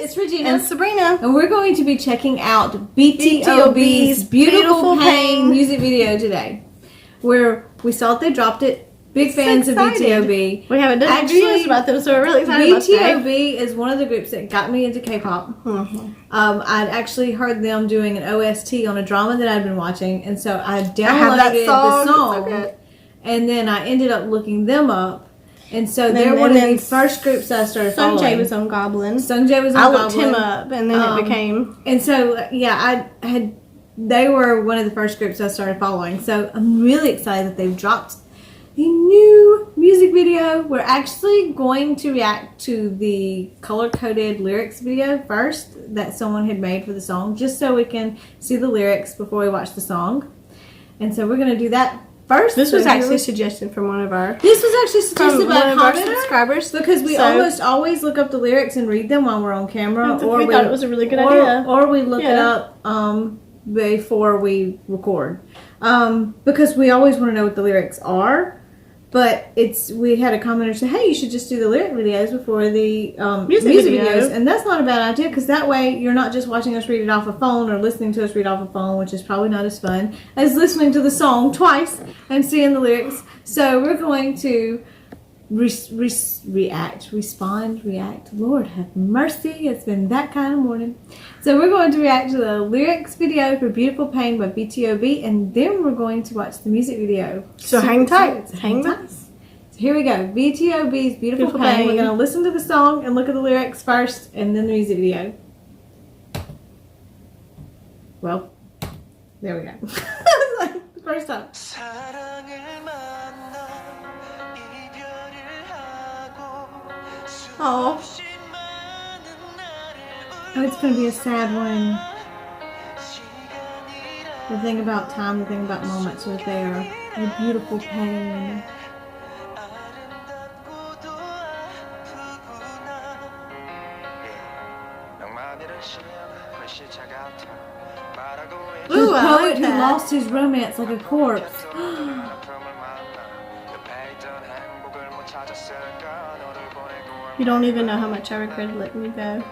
it's Regina. And Sabrina. And we're going to be checking out BTOB's Beautiful Pain music video today. Where we saw that they dropped it. Big fans of BTOB. We haven't done videos about them, so we're really excited about BTOB is one of the groups that got me into K-pop. I'd actually heard them doing an OST on a drama that I'd been watching, and so I downloaded the song, and then I ended up looking them up. And so they're one of the first groups that I started following. Sungjae was on Goblin. I looked him up, and then it became... And so, yeah, they were one of the first groups I started following. So I'm really excited that they've dropped a new music video. We're actually going to react to the color-coded lyrics video first that someone had made for the song, just so we can see the lyrics before we watch the song. And so we're going to do that first. This was actually suggested from one of our... This was actually suggested by one of our subscribers. Because we almost always look up the lyrics and read them while we're on camera. Or we thought it was a really good idea. Or we look it up before we record. Because we always want to know what the lyrics are. But we had a commenter say, hey, you should just do the lyric videos before the music videos. And that's not a bad idea, because that way you're not just watching us read it off a phone or listening to us read off a phone, which is probably not as fun as listening to the song twice and seeing the lyrics. So we're going to react. Lord have mercy, it's been that kind of morning. So we're going to react to the lyrics video for Beautiful Pain by BTOB, and then we're going to watch the music video. So hang tight. Hang tight. So here we go. BTOB's Beautiful Pain. We're going to listen to the song and look at the lyrics first, and then the music video. Well, there we go. The first time. Oh, it's going to be a sad one. The thing about time, the thing about moments are there. The beautiful pain. Ooh, the poet who lost his romance like a corpse. You don't even know how much I regretted letting you go.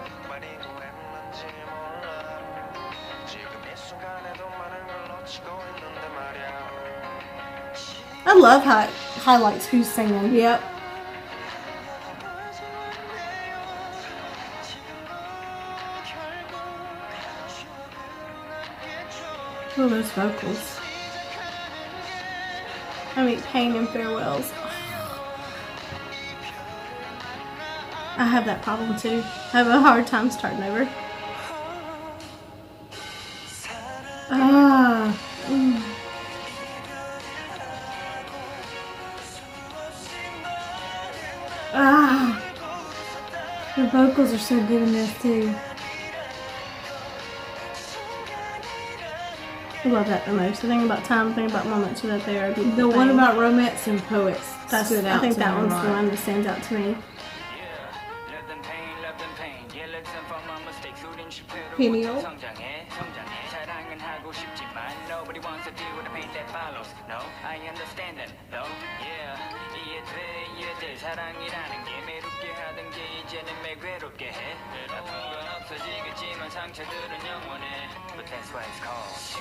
I love how it highlights who's singing. Yep. Oh, those vocals. I mean, Pain and Farewells. I have that problem too. I have a hard time starting over. The vocals are so good in this too. I love that the most. The thing about time, the thing about moments, so that they are beautiful. The one about romance and poets. I think that one's the one that stands out to me. Peniel.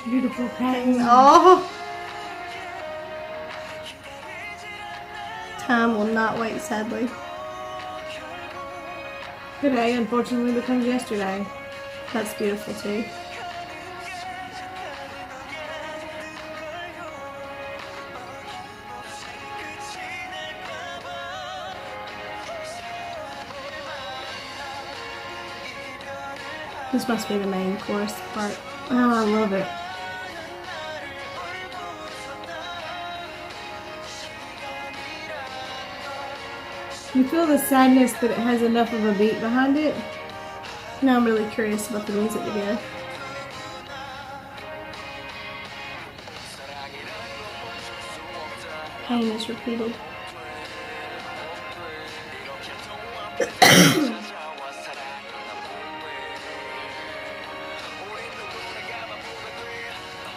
Beautiful Pain. Oh! Time will not wait, sadly. Today, unfortunately, becomes yesterday. That's beautiful, too. This must be the main chorus part. Oh, I love it. You feel the sadness, but it has enough of a beat behind it. Now I'm really curious about the music video. Pain is repeated.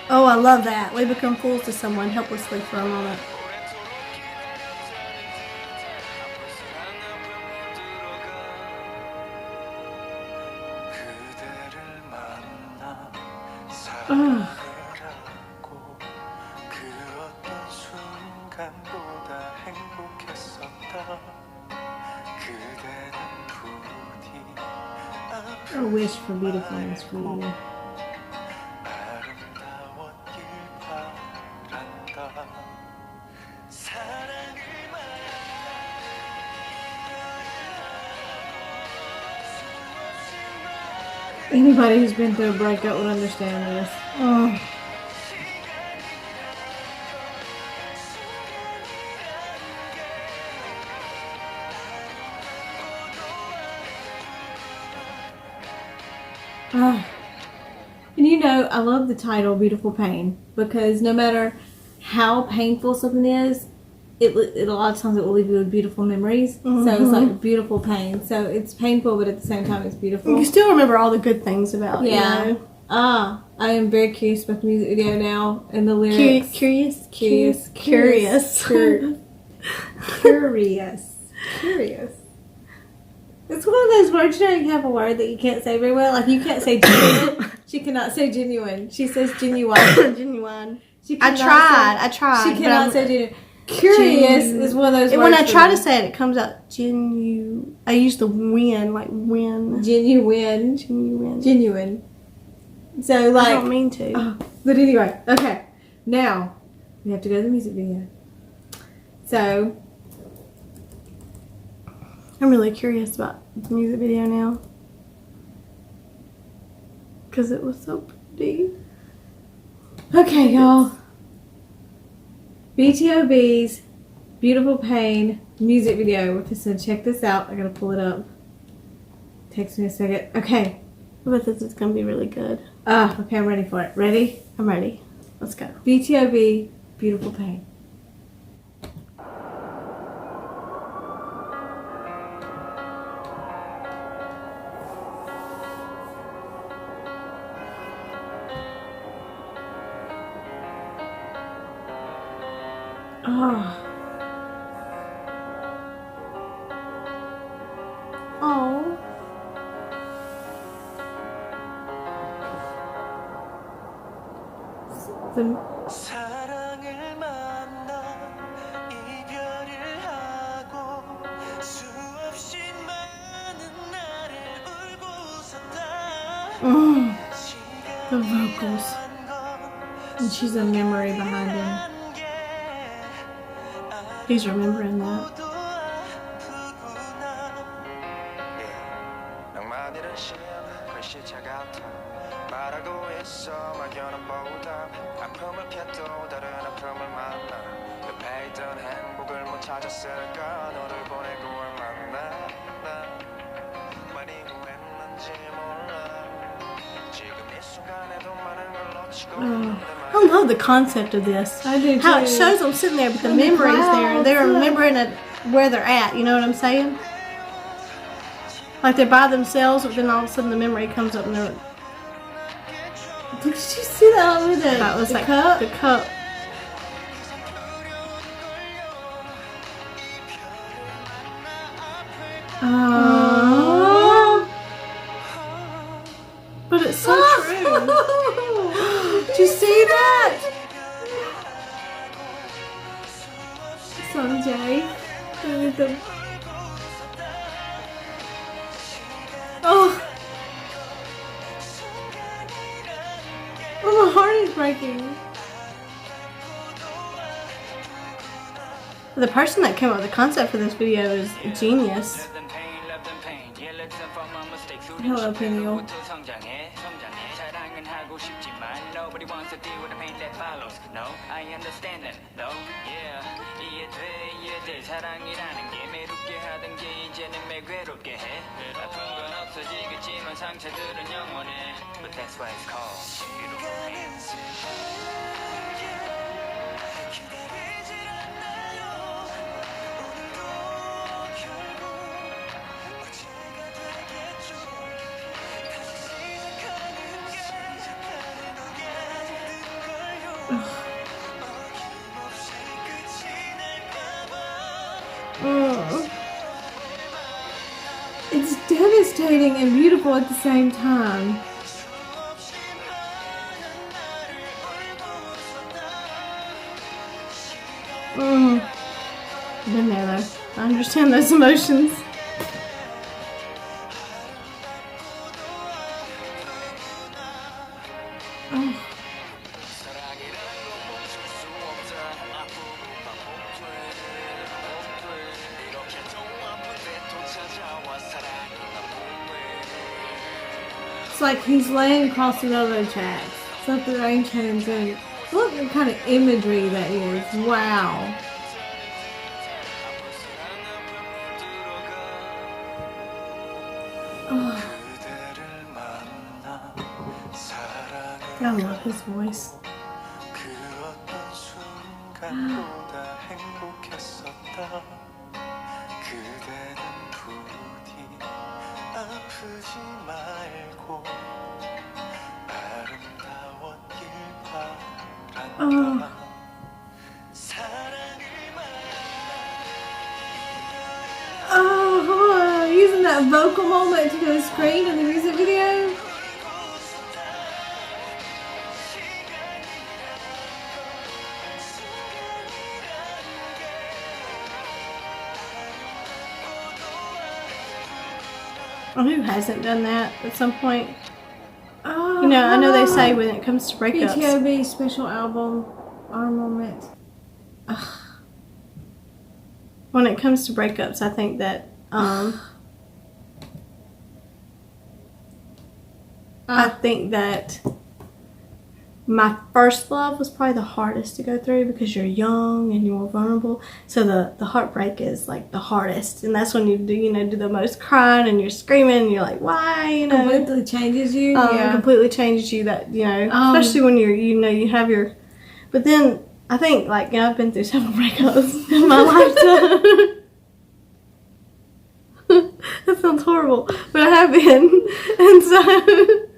Oh, I love that. We become fools to someone helplessly for a moment. Oh. I wish for beautifulness for you. Anybody who's been through a breakup would understand this. Oh. And you know, I love the title Beautiful Pain because no matter how painful something is, it a lot of times it will leave you with beautiful memories. So it's like beautiful pain. So it's painful, but at the same time it's beautiful. You still remember all the good things about it. Yeah. You know? I am very curious about the music video now and the lyrics. Curious. It's one of those words, you know, you have a word that you can't say very well. Like, you can't say genuine. She cannot say genuine. She says genuine. Genuine. I tried. She cannot say genuine. Curious is one of those words. When I try to say it, it comes out I use the win, like win. Genuine. So, like. I don't mean to. But anyway, okay. Now, we have to go to the music video. So. I'm really curious about the music video now. Because it was so pretty. Okay, y'all. BTOB's Beautiful Pain music video. We're just going to check this out. I got to pull it up. Takes me a second. Okay. I bet this is going to be really good. Okay, I'm ready for it. Ready? I'm ready. Let's go. BTOB Beautiful Pain. Oh. Oh. 사랑을 만나 이별을 하고 수없이 많은 날을 울고 웃었다. The vocals. And she's a memory behind him. He's remembering that. 낭만이란 시험 글씨체 같아 말하고 있어 막연한 보답 아픔을 피해도 다른 아픔을 만나 옆에 있던 행복을 못 찾았을까 너를 보내고 얼마나 많이 후회했는지 몰라 지금 이 순간에도 많은 걸 놓치고 I love the concept of this. I do How it too. shows them sitting there, but the memory's there. They're remembering it where they're at. You know what I'm saying? Like they're by themselves, but then all of a sudden the memory comes up and they're. Did you see that over there? That was the like cup? the cup. But it's so true. Did you see that? Sanjay. Oh. Oh, my heart is breaking. The person that came up with the concept for this video is a genius. Hello, Peniel. But that's why it's called Beautiful Pain. It's devastating and beautiful at the same time. understand those emotions. It's like he's laying across the railroad tracks. Something the rain change and look what kind of imagery that is. Wow. I love his voice. Using that vocal moment to the screen in the music video. Who hasn't done that at some point? You know, I know they say when it comes to breakups. BTOB special album, Our Moment. When it comes to breakups, I think that I think that my first love was probably the hardest to go through because you're young and you're more vulnerable. So the heartbreak is like the hardest, and that's when you do the most crying and you're screaming and you're like, why, Completely changes you. It completely changes you. That especially when you have your. But then I think I've been through several breakups in my lifetime. That sounds horrible, but I have been, and so.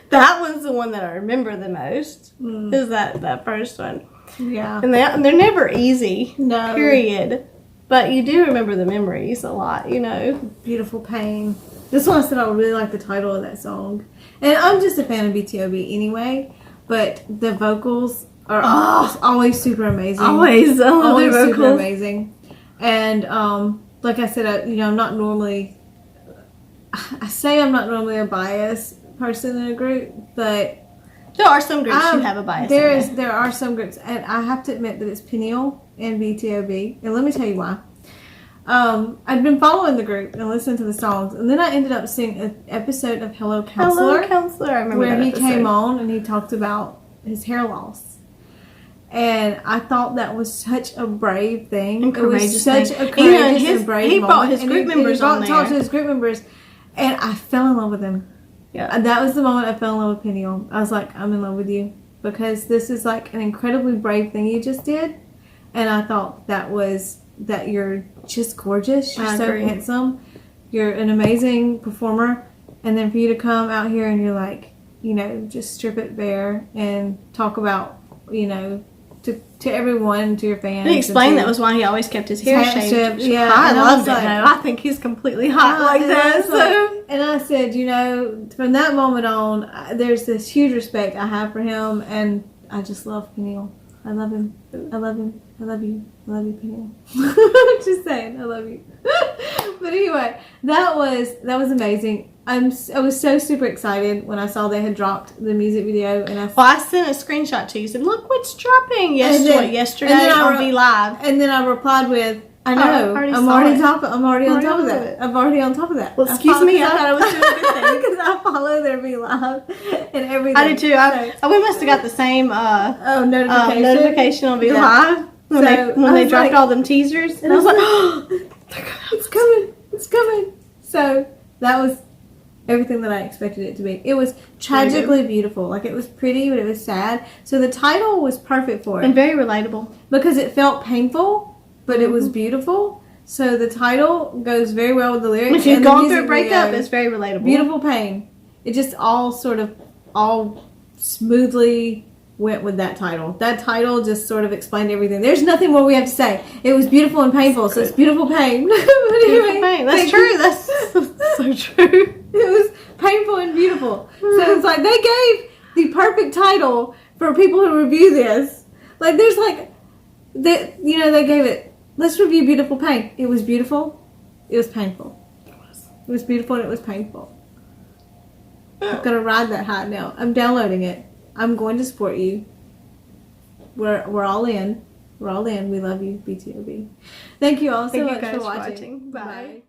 That one's the one that I remember the most. Is that first one? Yeah. And they're never easy. No. Period. But you do remember the memories a lot, Beautiful Pain. This one I said I really like the title of that song. And I'm just a fan of BTOB anyway, but the vocals are always super amazing. Always. I love their vocals. Super amazing. And like I said, I'm not normally. I say I'm not normally a biased person in a group, but there are some groups you have a bias. There are some groups, and I have to admit that it's Peniel and BTOB, and let me tell you why. I'd been following the group and listening to the songs, and then I ended up seeing an episode of Hello Counselor. Hello Counselor, I remember where that he episode. came on and he talked about his hair loss. And I thought that was such a brave thing. And courageous it was such thing. a courageous and brave he moment. brought his group members on there. Talked to his group members, and I fell in love with him. Yeah. And that was the moment I fell in love with Peniel. I was like, I'm in love with you. Because this is like an incredibly brave thing you just did. And I thought that you're just gorgeous. You're so handsome. You're an amazing performer. And then for you to come out here and you're like, just strip it bare and talk about, to everyone, to your fans. He explained that was why he always kept his hair shaved. Yeah, I loved it. like, I think he's completely hot like that. And I said, from that moment on, there's this huge respect I have for him, and I just love Peniel. I love him. I love him. I love you. I love you, Peniel. Just saying, I love you. But anyway, that was amazing. I was so super excited when I saw they had dropped the music video, and I sent a screenshot to you. Said, "Look what's dropping yesterday on V Live." And then I replied with, "I know, I'm already on top of that. I'm already on top of that." Well, excuse me, I thought I was doing a good thing because I follow their V Live and everything. I did too. We must have got the same notification on V Live when they dropped all them teasers, and I was like, "Oh, it's coming!" So that was everything that I expected it to be. It was tragically beautiful. Like, it was pretty, but it was sad. So the title was perfect for it. And very relatable. Because it felt painful, but it was beautiful. So the title goes very well with the lyrics. If you've gone through a breakup, it's very relatable. Beautiful Pain. It just all smoothly went with that title. That title just sort of explained everything. There's nothing more we have to say. It was beautiful and painful, so it's Beautiful Pain. Beautiful Pain. That's true. That's so true. It was painful and beautiful. So it's like they gave the perfect title for people who review this. Like, there's they gave it Let's review Beautiful Pain. It was beautiful. It was painful. It was beautiful and it was painful. I'm gonna ride that high now. I'm downloading it. I'm going to support you. We're all in. We're all in. We love you, BTOB. Thank you all so Thank you much guys for for watching. watching. Bye.